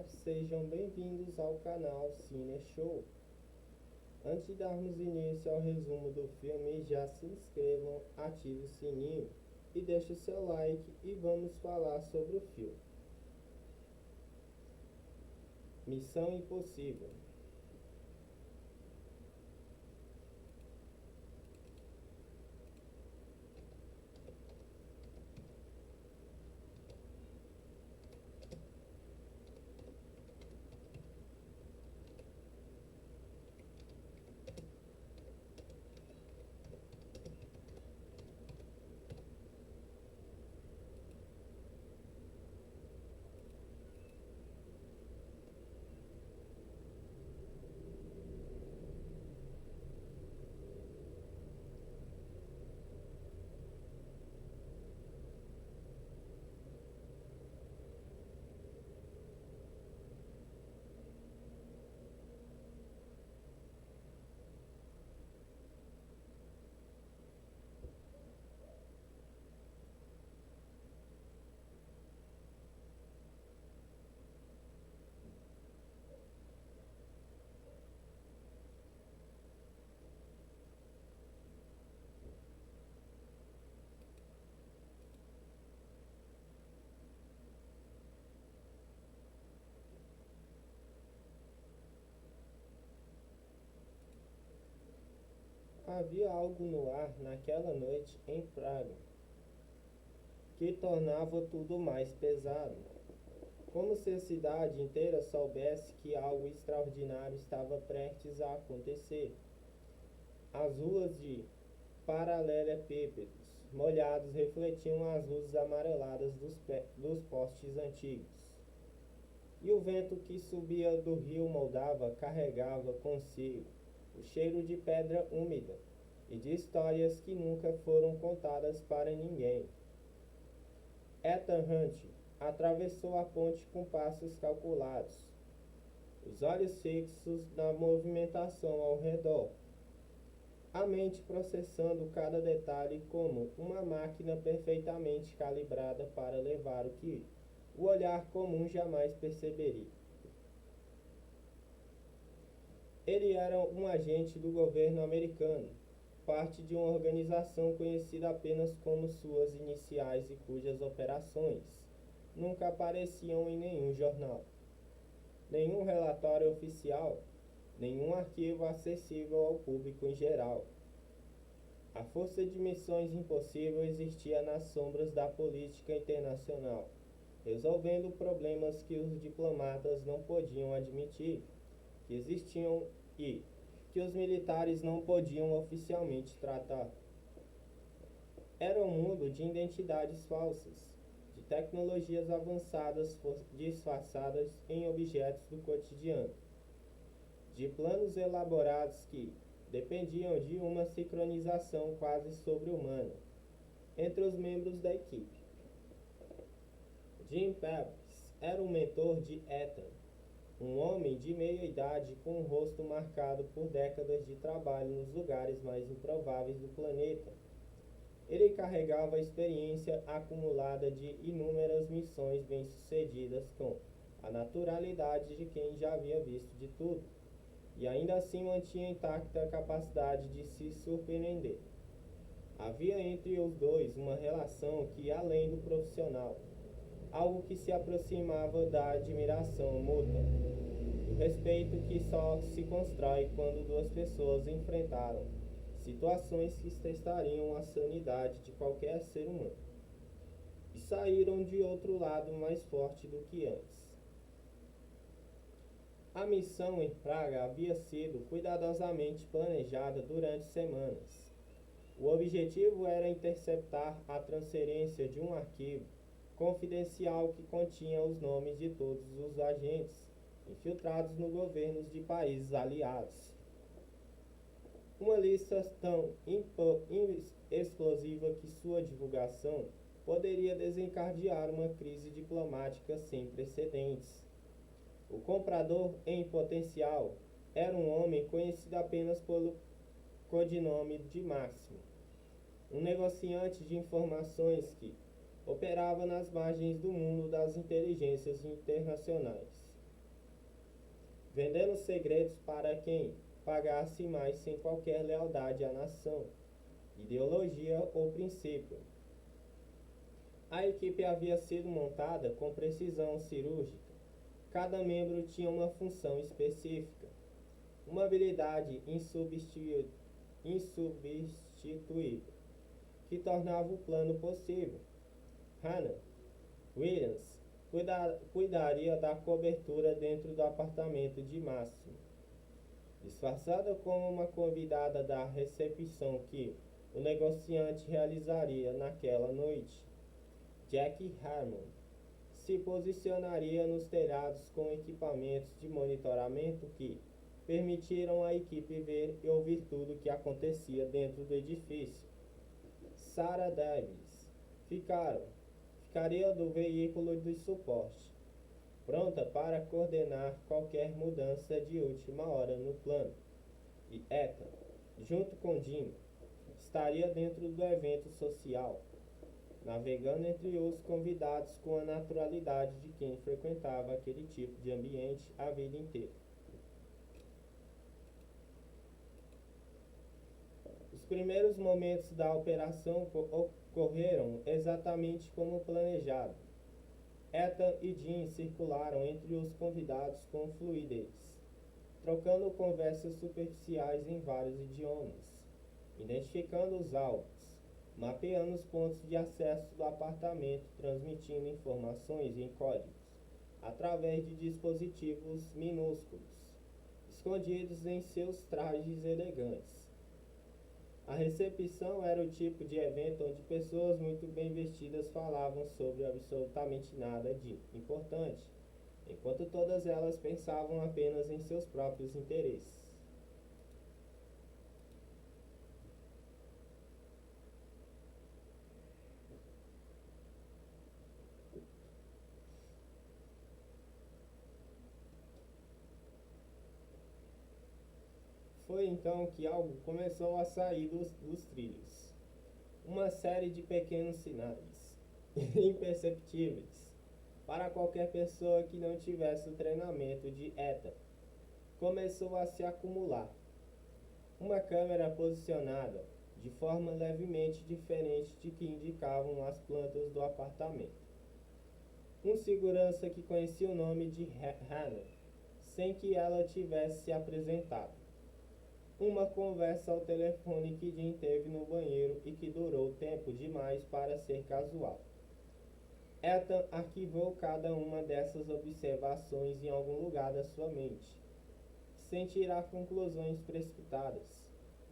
Olá, sejam bem-vindos ao canal Cine Show. Antes de darmos início ao resumo do filme, já se inscrevam, ative o sininho e deixe o seu like e vamos falar sobre o filme. Missão Impossível. Havia algo no ar naquela noite em Praga que tornava tudo mais pesado, como se a cidade inteira soubesse que algo extraordinário estava prestes a acontecer. As ruas de paralelepípedos molhados refletiam as luzes amareladas dos postes antigos. E o vento que subia do rio Moldava carregava consigo o cheiro de pedra úmida e de histórias que nunca foram contadas para ninguém. Ethan Hunt atravessou a ponte com passos calculados, os olhos fixos na movimentação ao redor, a mente processando cada detalhe como uma máquina perfeitamente calibrada para levar o que o olhar comum jamais perceberia. Ele era um agente do governo americano, parte de uma organização conhecida apenas como suas iniciais e cujas operações nunca apareciam em nenhum jornal, nenhum relatório oficial, nenhum arquivo acessível ao público em geral. A força de missões impossíveis existia nas sombras da política internacional, resolvendo problemas que os diplomatas não podiam admitir que existiam e que os militares não podiam oficialmente tratar. Era um mundo de identidades falsas, de tecnologias avançadas disfarçadas em objetos do cotidiano, de planos elaborados que dependiam de uma sincronização quase sobre-humana entre os membros da equipe. Jim Phelps era o mentor de Ethan, um homem de meia idade com um rosto marcado por décadas de trabalho nos lugares mais improváveis do planeta. Ele carregava a experiência acumulada de inúmeras missões bem-sucedidas com a naturalidade de quem já havia visto de tudo, e ainda assim mantinha intacta a capacidade de se surpreender. Havia entre os dois uma relação que ia além do profissional, algo que se aproximava da admiração mútua, do respeito que só se constrói quando duas pessoas enfrentaram situações que testariam a sanidade de qualquer ser humano, e saíram de outro lado mais forte do que antes. A missão em Praga havia sido cuidadosamente planejada durante semanas. O objetivo era interceptar a transferência de um arquivo confidencial que continha os nomes de todos os agentes infiltrados nos governos de países aliados. Uma lista tão explosiva que sua divulgação poderia desencadear uma crise diplomática sem precedentes. O comprador em potencial era um homem conhecido apenas pelo codinome de Máximo, um negociante de informações que operava nas margens do mundo das inteligências internacionais. vendendo segredos para quem pagasse mais sem qualquer lealdade à nação, ideologia ou princípio. A equipe havia sido montada com precisão cirúrgica. Cada membro tinha uma função específica, uma habilidade insubstituível, que tornava o plano possível. Hannah Williams cuidaria da cobertura dentro do apartamento de Máximo. Disfarçada como uma convidada da recepção que o negociante realizaria naquela noite, Jack Harmon se posicionaria nos telhados com equipamentos de monitoramento que permitiram à equipe ver e ouvir tudo o que acontecia dentro do edifício. Sarah Davis ficaria do veículo de suporte, pronta para coordenar qualquer mudança de última hora no plano. E Ethan, junto com Jim, estaria dentro do evento social, navegando entre os convidados com a naturalidade de quem frequentava aquele tipo de ambiente a vida inteira. Os primeiros momentos da operação ocorreram exatamente como planejado. Ethan e Jim circularam entre os convidados com fluidez, trocando conversas superficiais em vários idiomas, identificando os alvos, mapeando os pontos de acesso do apartamento, transmitindo informações em códigos, através de dispositivos minúsculos, escondidos em seus trajes elegantes. A recepção era o tipo de evento onde pessoas muito bem vestidas falavam sobre absolutamente nada de importante, enquanto todas elas pensavam apenas em seus próprios interesses. Foi então que algo começou a sair dos trilhos. Uma série de pequenos sinais, imperceptíveis para qualquer pessoa que não tivesse o treinamento de Ethan, começou a se acumular. Uma câmera posicionada de forma levemente diferente de que indicavam as plantas do apartamento. Um segurança que conhecia o nome de Hannah, sem que ela tivesse se apresentado. Uma conversa ao telefone que Jim teve no banheiro e que durou tempo demais para ser casual. Ethan arquivou cada uma dessas observações em algum lugar da sua mente, sem tirar conclusões precipitadas,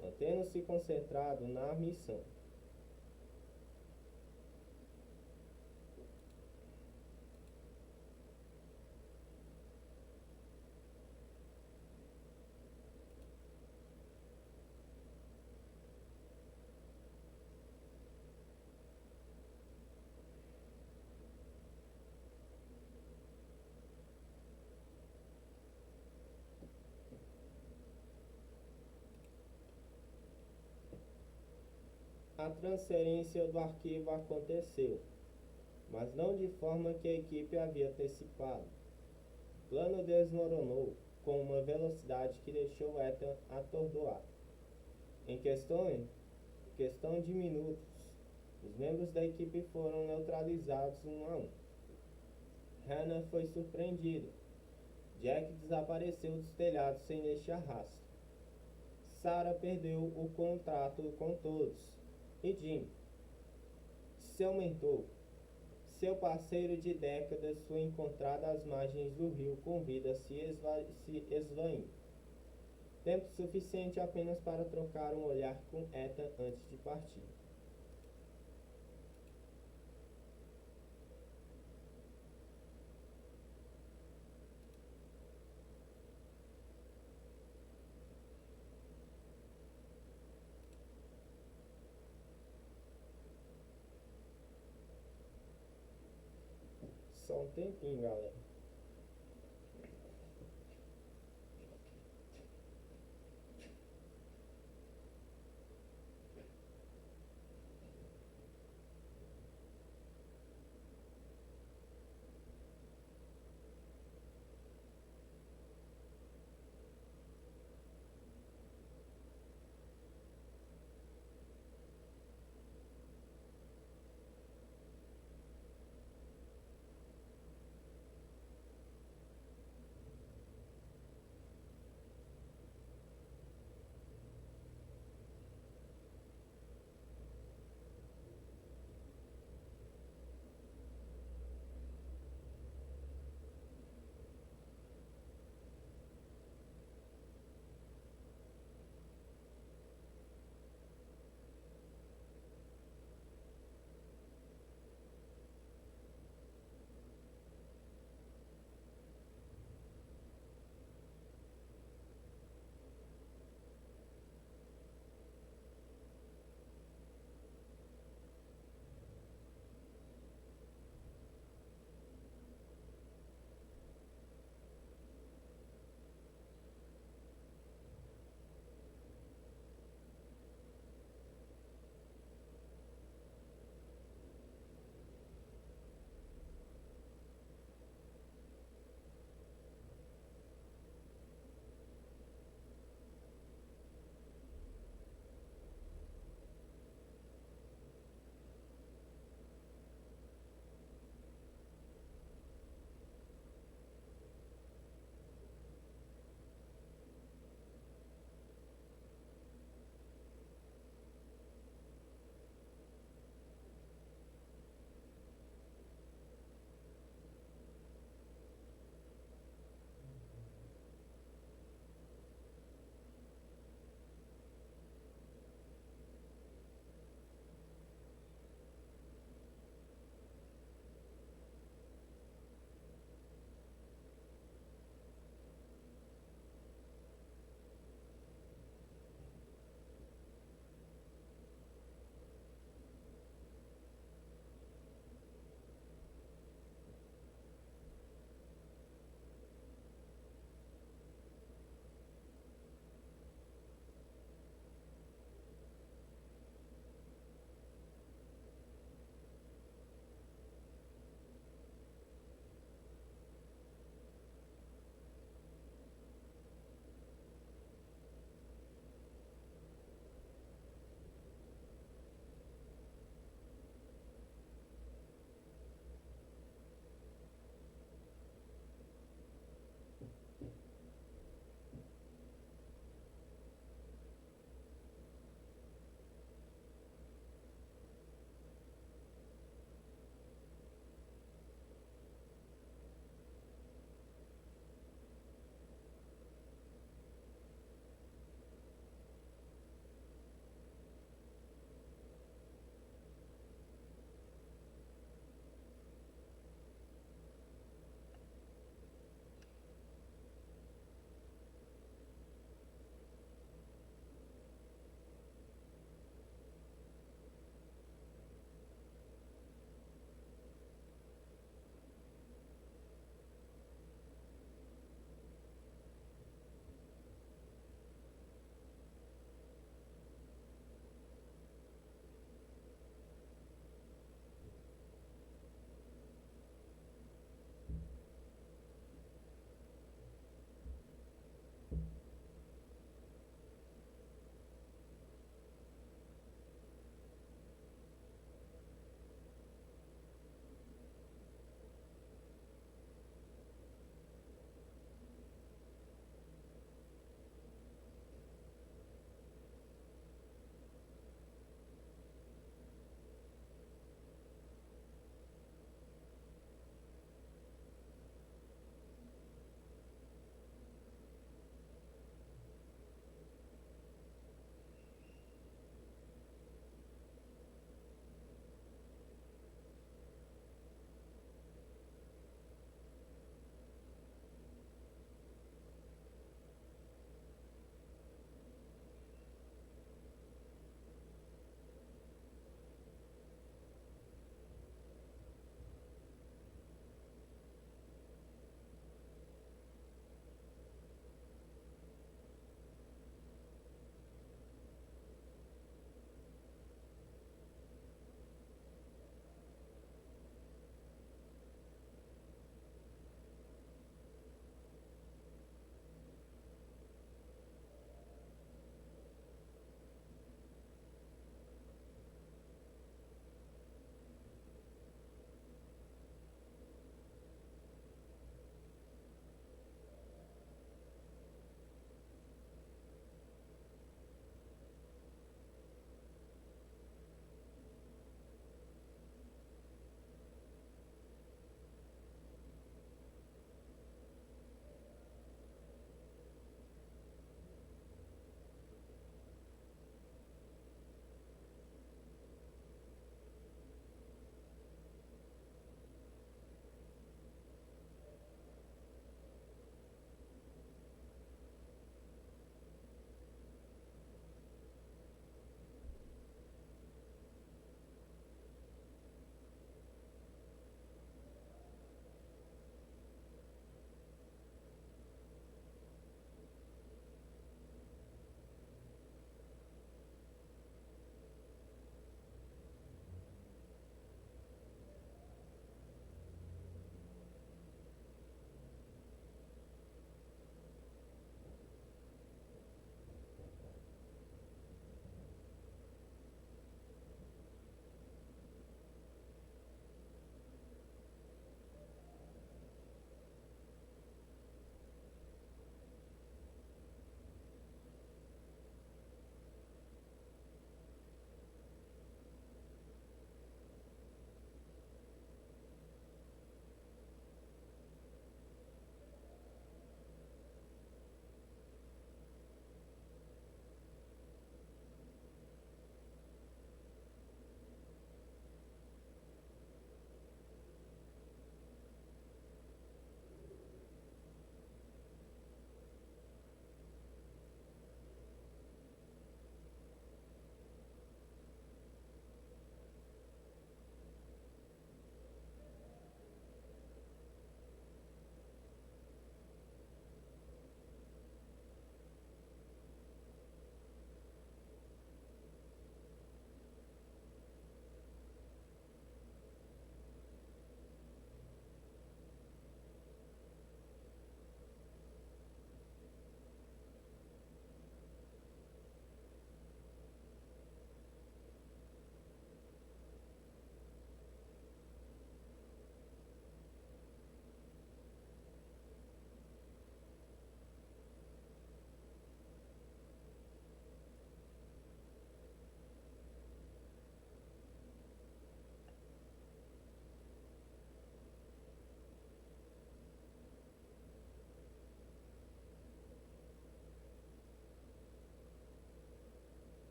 mantendo-se concentrado na missão. A transferência do arquivo aconteceu, mas não de forma que a equipe havia antecipado. O plano desmoronou com uma velocidade que deixou Ethan atordoado. Em questão de minutos, os membros da equipe foram neutralizados um a um. Hannah foi surpreendida. Jack desapareceu dos telhados sem deixar rastro. Sarah perdeu o contrato com todos. E Jim, seu mentor, seu parceiro de décadas, foi encontrado às margens do rio com vida se esvaindo. Tempo suficiente apenas para trocar um olhar com Ethan antes de partir. Só um tempinho, galera.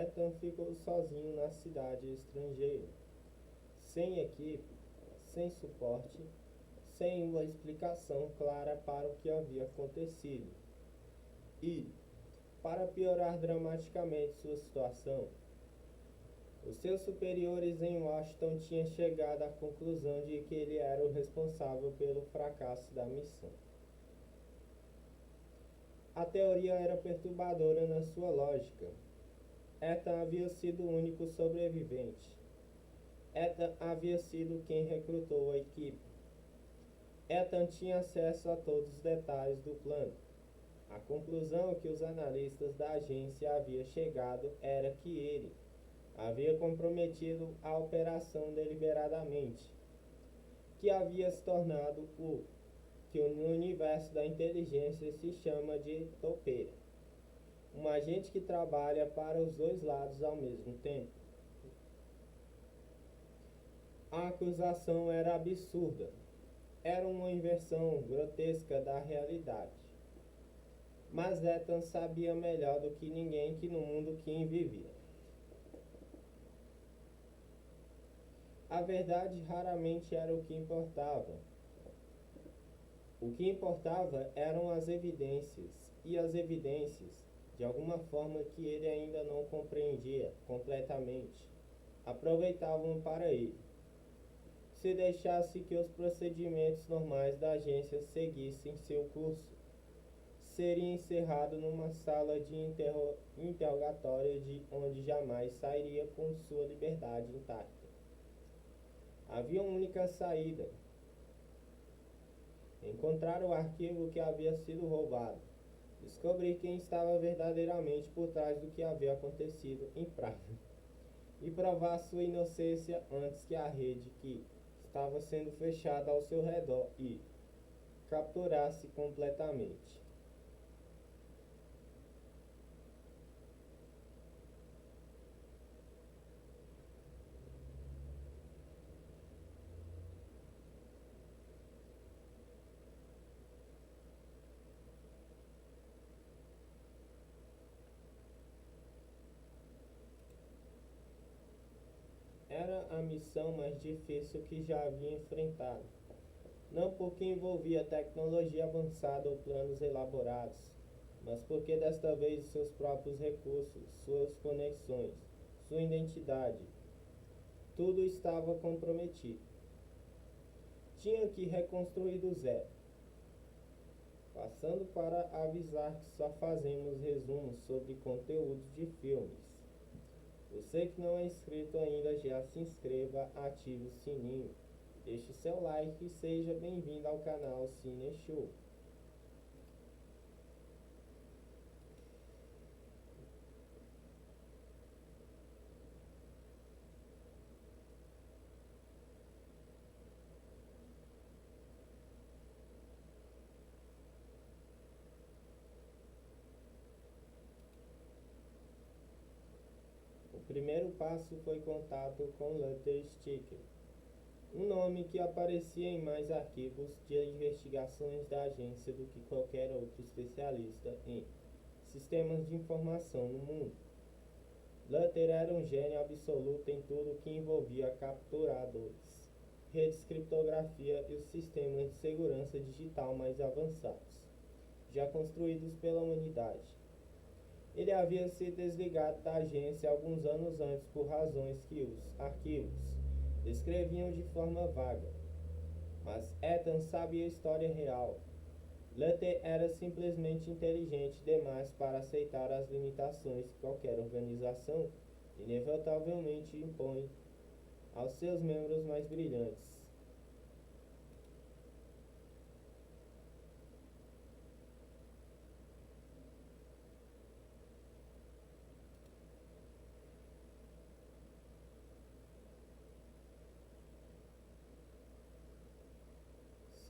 Ethan ficou sozinho na cidade estrangeira, sem equipe, sem suporte, sem uma explicação clara para o que havia acontecido. E, para piorar dramaticamente sua situação, os seus superiores em Washington tinham chegado à conclusão de que ele era o responsável pelo fracasso da missão. A teoria era perturbadora na sua lógica. Ethan havia sido o único sobrevivente. Ethan havia sido quem recrutou a equipe. Ethan tinha acesso a todos os detalhes do plano. A conclusão que os analistas da agência haviam chegado era que ele havia comprometido a operação deliberadamente, que havia se tornado o que no universo da inteligência se chama de topeira, um agente que trabalha para os dois lados ao mesmo tempo. A acusação era absurda, era uma inversão grotesca da realidade. Mas Ethan sabia melhor do que ninguém que no mundo que vivia, a verdade raramente era o que importava. O que importava eram as evidências, e as evidências, de alguma forma que ele ainda não compreendia completamente, aproveitavam para ele. Se deixasse que os procedimentos normais da agência seguissem seu curso, seria encerrado numa sala de interrogatório de onde jamais sairia com sua liberdade intacta. Havia uma única saída: encontrar o arquivo que havia sido roubado, descobrir quem estava verdadeiramente por trás do que havia acontecido em Praga e provar sua inocência antes que a rede que estava sendo fechada ao seu redor e capturasse completamente. Era a missão mais difícil que já havia enfrentado, não porque envolvia tecnologia avançada ou planos elaborados, mas porque desta vez seus próprios recursos, suas conexões, sua identidade, tudo estava comprometido. Tinha que reconstruir do zero, passando para avisar que só fazemos resumos sobre conteúdos de filmes. Você que não é inscrito ainda, já se inscreva, ative o sininho, deixe seu like e seja bem-vindo ao canal Cine Show. O primeiro passo foi contato com Luther Sticker, um nome que aparecia em mais arquivos de investigações da agência do que qualquer outro especialista em sistemas de informação no mundo. Luther era um gênio absoluto em tudo que envolvia capturadores, redes, criptografia e os sistemas de segurança digital mais avançados, já construídos pela humanidade. Ele havia se desligado da agência alguns anos antes por razões que os arquivos descreviam de forma vaga. Mas Ethan sabia a história real. Luther era simplesmente inteligente demais para aceitar as limitações que qualquer organização inevitavelmente impõe aos seus membros mais brilhantes.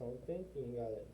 Só um tempinho, galera.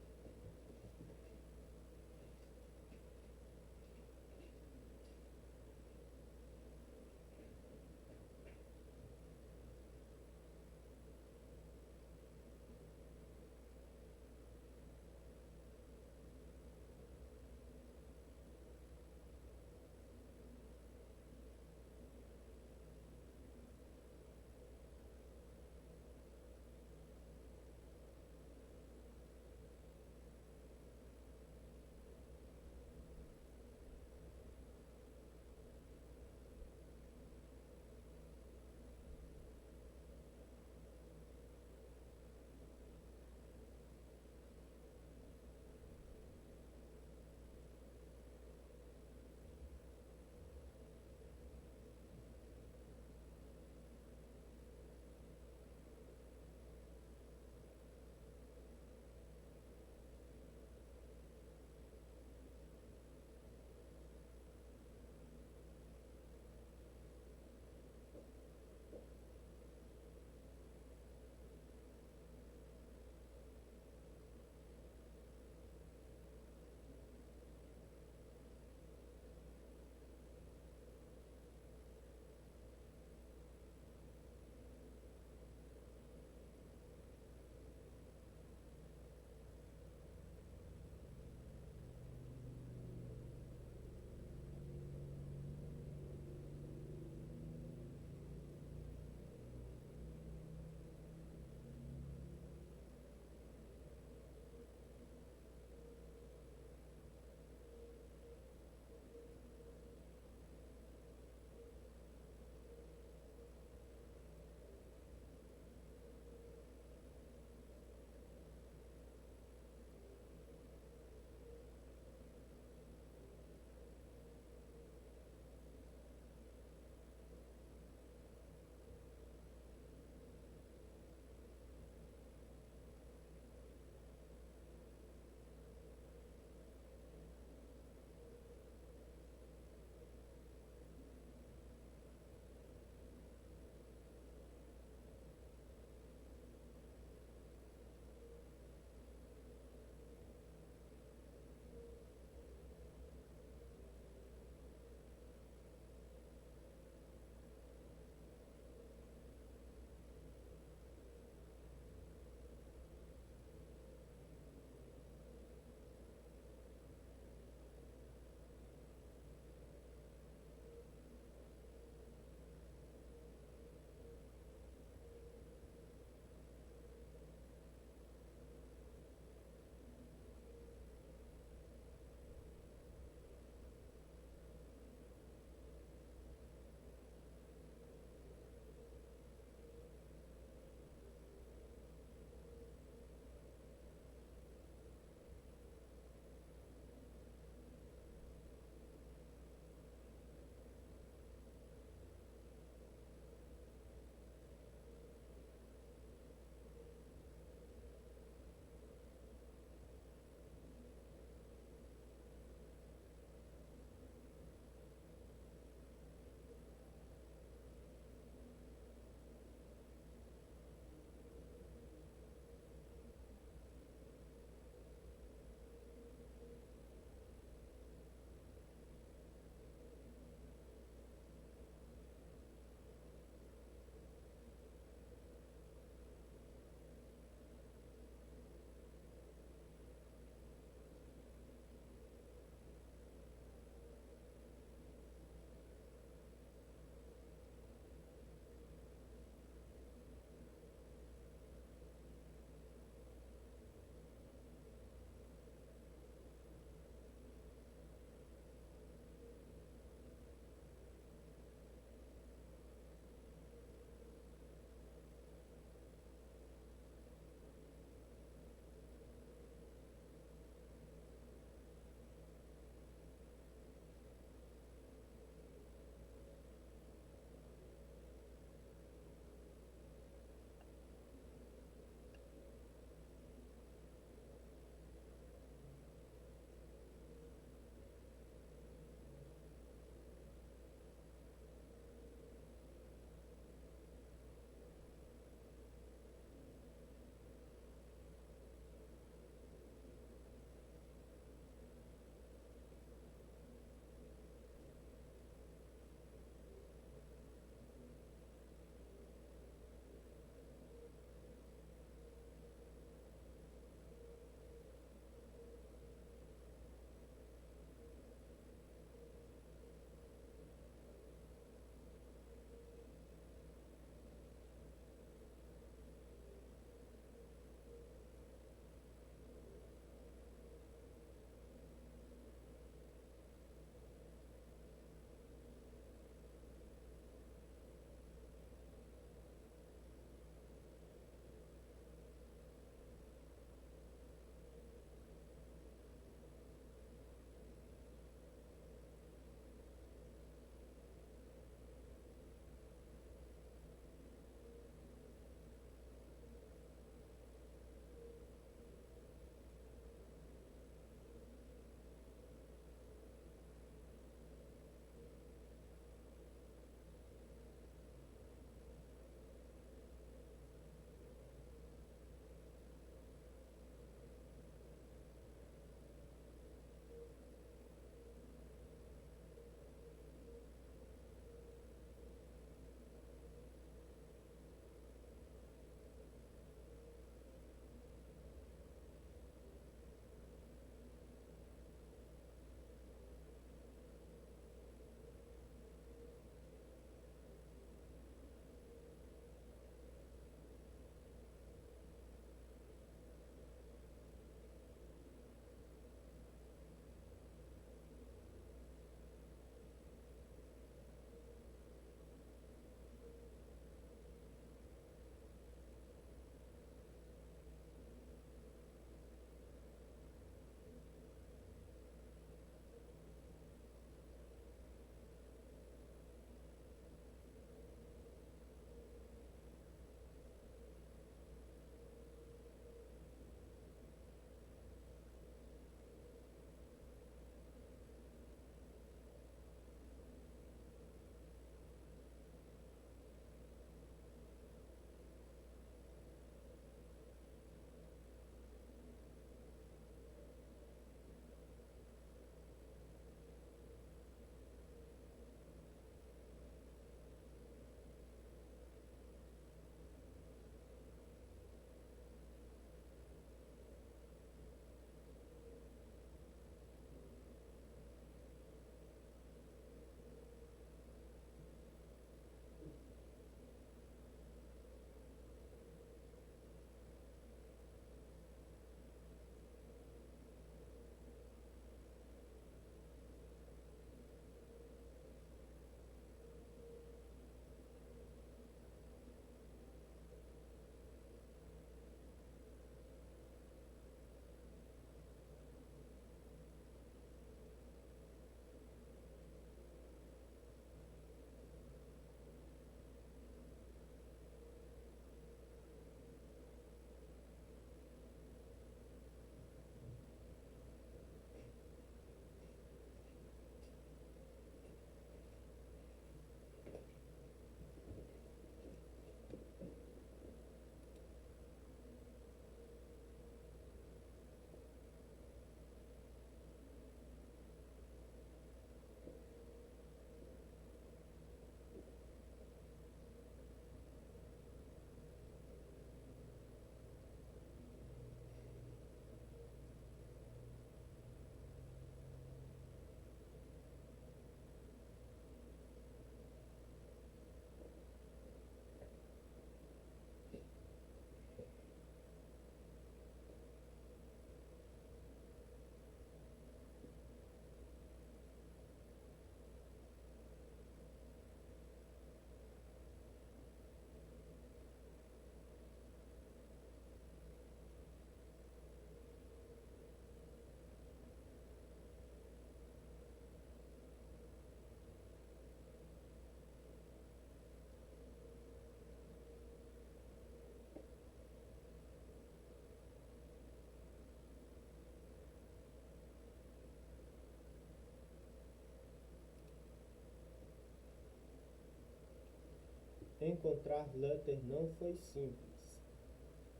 encontrar Luther não foi simples.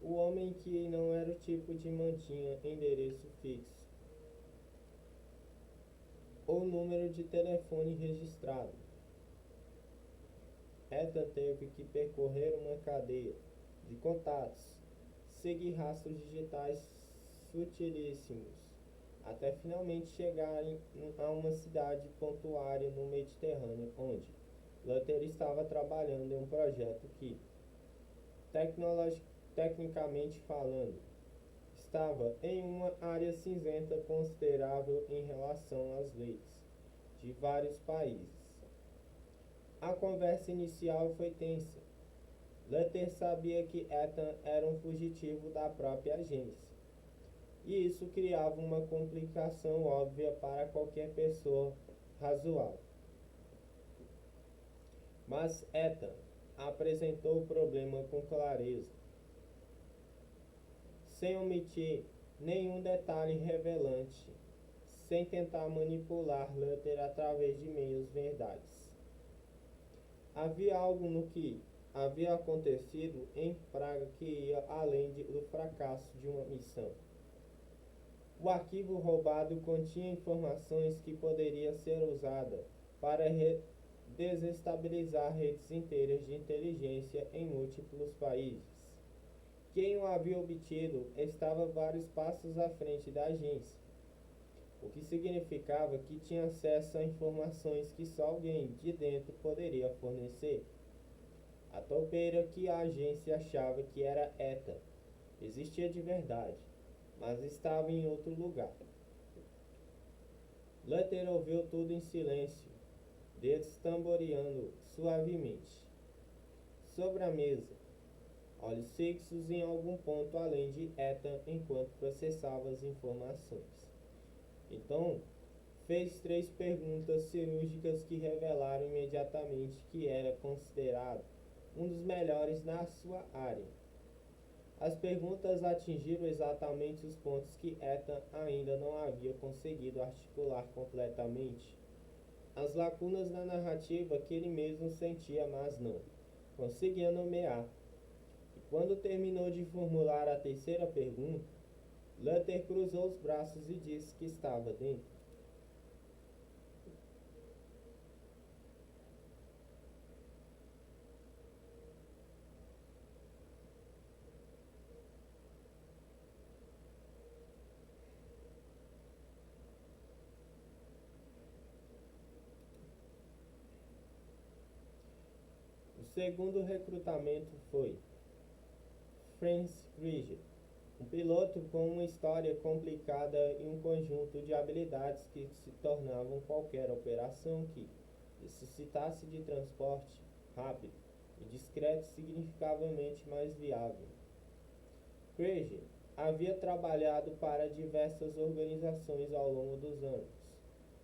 O homem que não era o tipo de mantinha endereço fixo ou número de telefone registrado. Ethan teve que percorrer uma cadeia de contatos, seguir rastros digitais sutilíssimos, até finalmente chegar a uma cidade portuária no Mediterrâneo, onde Luther estava trabalhando em um projeto que, tecnicamente falando, estava em uma área cinzenta considerável em relação às leis de vários países. A conversa inicial foi tensa. Luther sabia que Ethan era um fugitivo da própria agência, e isso criava uma complicação óbvia para qualquer pessoa razoável. Mas Ethan apresentou o problema com clareza, sem omitir nenhum detalhe revelante, sem tentar manipular Luther através de meias verdades. Havia algo no que havia acontecido em Praga que ia além do fracasso de uma missão. O arquivo roubado continha informações que poderiam ser usadas para desestabilizar redes inteiras de inteligência em múltiplos países. Quem o havia obtido estava vários passos à frente da agência, o que significava que tinha acesso a informações que só alguém de dentro poderia fornecer. A toupeira que a agência achava que era Ethan existia de verdade, mas estava em outro lugar. Luther ouviu tudo em silêncio, dedos tamboreando suavemente. Sobre a mesa, olhos fixos em algum ponto além de Ethan enquanto processava as informações. Então, fez 3 perguntas cirúrgicas que revelaram imediatamente que era considerado um dos melhores na sua área. As perguntas atingiram exatamente os pontos que Ethan ainda não havia conseguido articular completamente. As lacunas na narrativa que ele mesmo sentia, mas não conseguia nomear. E quando terminou de formular a terceira pergunta, Luther cruzou os braços e disse que estava dentro. O segundo recrutamento foi Franz Krieger, um piloto com uma história complicada e um conjunto de habilidades que se tornavam qualquer operação que necessitasse de transporte rápido e discreto significativamente mais viável. Krieger havia trabalhado para diversas organizações ao longo dos anos,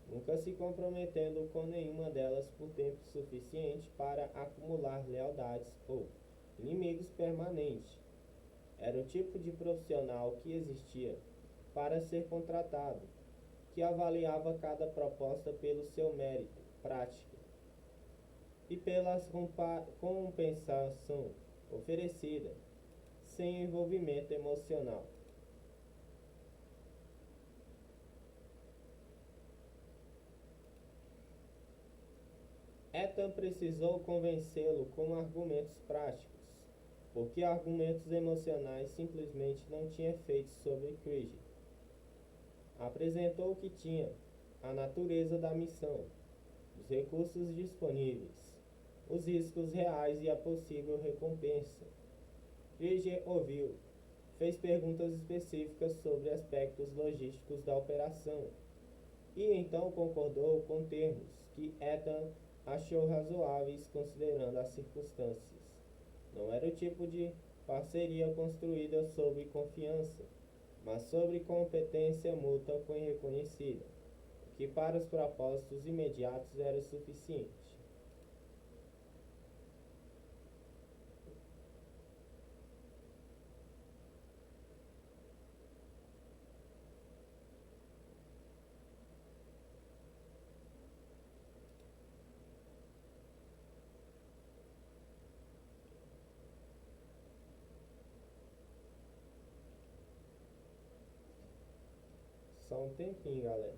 nunca se comprometendo com nenhuma delas por tempo suficiente para acumular lealdades ou inimigos permanentes. Era o tipo de profissional que existia para ser contratado, que avaliava cada proposta pelo seu mérito, prática e pela compensação oferecida, sem envolvimento emocional. Ethan precisou convencê-lo com argumentos práticos, porque argumentos emocionais simplesmente não tinha efeito sobre Krieger. Apresentou o que tinha, a natureza da missão, os recursos disponíveis, os riscos reais e a possível recompensa. Krieger ouviu, fez perguntas específicas sobre aspectos logísticos da operação, e então concordou com termos que Ethan achou razoáveis considerando as circunstâncias. Não era o tipo de parceria construída sobre confiança, mas sobre competência mútua e reconhecida, o que para os propósitos imediatos era suficiente. só um tempinho, galera.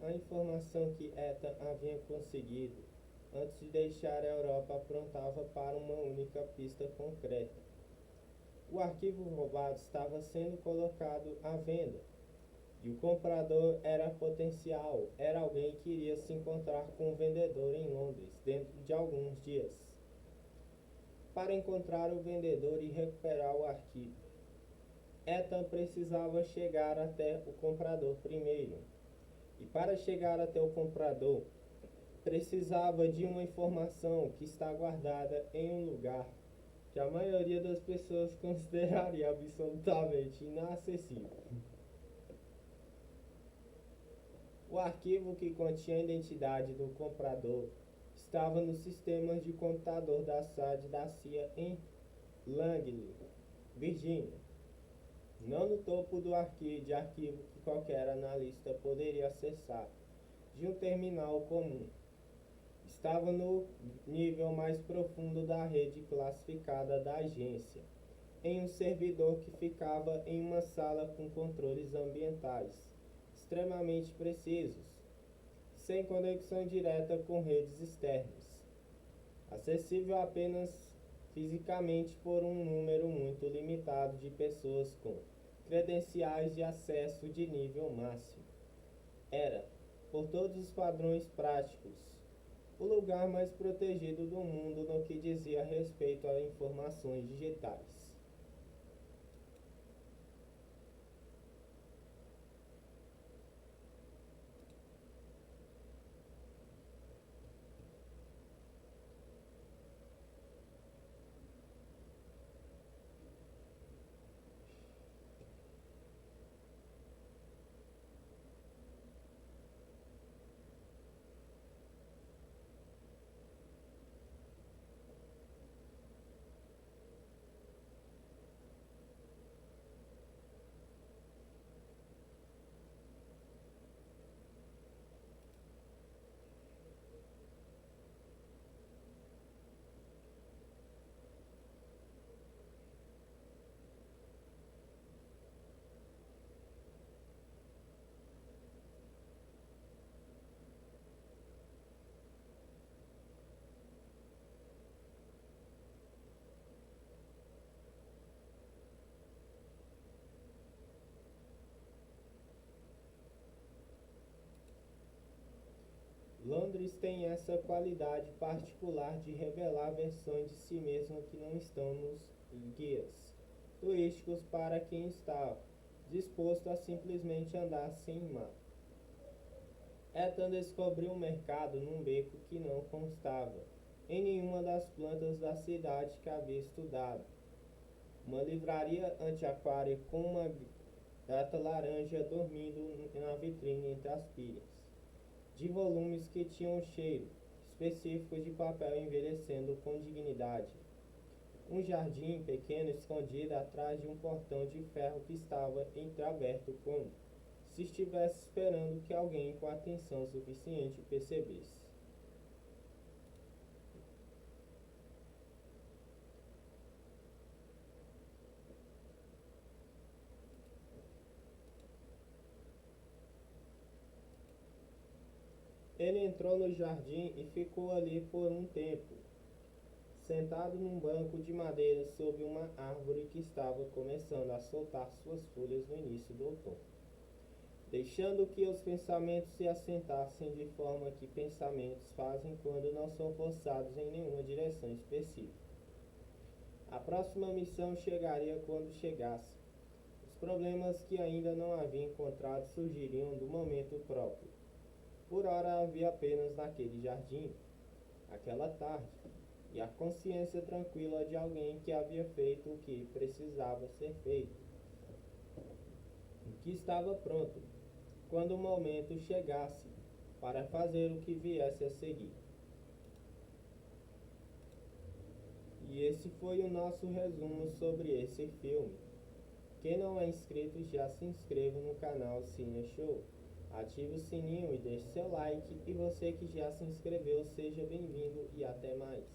a informação que Ethan havia conseguido antes de deixar a Europa apontava para uma única pista concreta. O arquivo roubado estava sendo colocado à venda, e o comprador era potencial, era alguém que iria se encontrar com o vendedor em Londres dentro de alguns dias. Para encontrar o vendedor e recuperar o arquivo, Ethan precisava chegar até o comprador primeiro. E para chegar até o comprador, precisava de uma informação que está guardada em um lugar que a maioria das pessoas consideraria absolutamente inacessível. O arquivo que continha a identidade do comprador estava nos sistemas de computador da SAD da CIA em Langley, Virgínia. Não no topo de arquivo que qualquer analista poderia acessar de um terminal comum. Estava no nível mais profundo da rede classificada da agência, em um servidor que ficava em uma sala com controles ambientais extremamente precisos, sem conexão direta com redes externas, acessível apenas fisicamente por um número muito limitado de pessoas com credenciais de acesso de nível máximo. Era, por todos os padrões práticos, o lugar mais protegido do mundo no que dizia respeito a informações digitais. Londres tem essa qualidade particular de revelar versões de si mesma que não estão nos guias turísticos para quem está disposto a simplesmente andar sem mapa. Ethan descobriu um mercado num beco que não constava em nenhuma das plantas da cidade que havia estudado. Uma livraria antiquária com uma gata laranja dormindo na vitrine entre as pilhas de volumes que tinham um cheiro específico de papel envelhecendo com dignidade. Um jardim pequeno escondido atrás de um portão de ferro que estava entreaberto como se estivesse esperando que alguém com atenção suficiente percebesse. Ele entrou no jardim e ficou ali por um tempo, sentado num banco de madeira sob uma árvore que estava começando a soltar suas folhas no início do outono, deixando que os pensamentos se assentassem de forma que pensamentos fazem quando não são forçados em nenhuma direção específica. A próxima missão chegaria quando chegasse. Os problemas que ainda não havia encontrado surgiriam do momento próprio. Por ora havia apenas naquele jardim, aquela tarde, e a consciência tranquila de alguém que havia feito o que precisava ser feito, e que estava pronto, quando o momento chegasse, para fazer o que viesse a seguir. E esse foi o nosso resumo sobre esse filme. Quem não é inscrito, já se inscreva no canal Cine Show. Ative o sininho e deixe seu like. E você que já se inscreveu, seja bem-vindo e até mais.